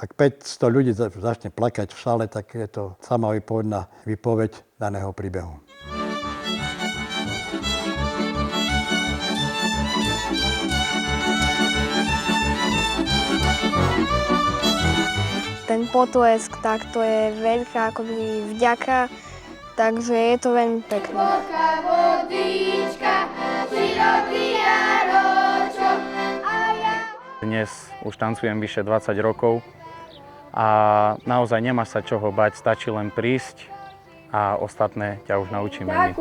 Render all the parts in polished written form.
ak 500 ľudí začne plakať v sále, tak je to sama výpoveď daného príbehu. Ten potlesk, tak to je veľká akoby vďaka, takže je to veľmi pekné. Dnes už tancujem vyše 20 rokov a naozaj nemáš sa čoho bať, stačí len prísť a ostatné ťa už naučíme my.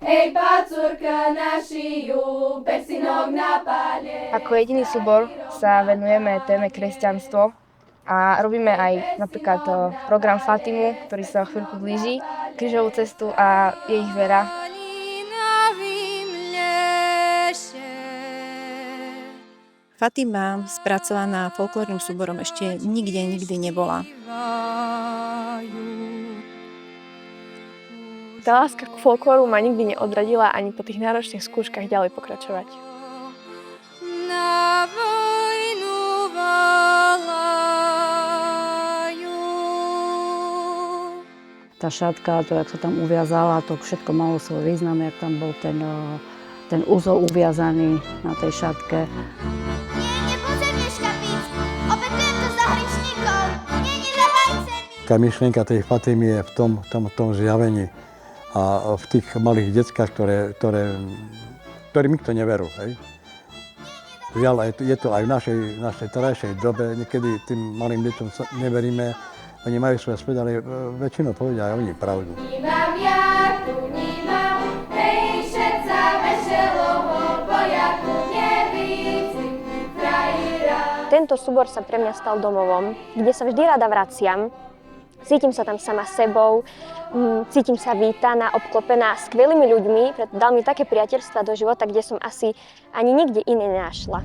Hej, pacurka na šiju, persinok na palie. Ako jediný súbor sa venujeme téme kresťanstvo a robíme aj napríklad program Fatimu, ktorý sa o chvíľku blíži, krížovú cestu a je ich vera. Fatima, spracovaná folklórnym súborom, ešte nikdy nebola. Tá láska k folklóru ma nikdy neodradila ani po tých náročných skúškach ďalej pokračovať. Tá šatka, to, jak sa tam uviazala, to všetko malo svoj význam, jak tam bol ten úzol uviazaný na tej šatke. Tá myšlienka tej Fatimy je v tom zjavení a v tých malých deckách, ktorým nikto neverú. Hej. Žiaľ, je to aj v našej terajšej dobe, niekedy tým malým deťom neveríme, oni majú svoje späť, ale väčšinou povedia aj oni pravdu. Tento súbor sa pre mňa stal domovom, kde sa vždy rada vraciam. Cítim sa tam sama sebou, cítim sa vítaná, obklopená skvelými ľuďmi, preto dal mi také priateľstvá do života, kde som asi ani nikde iné nenašla.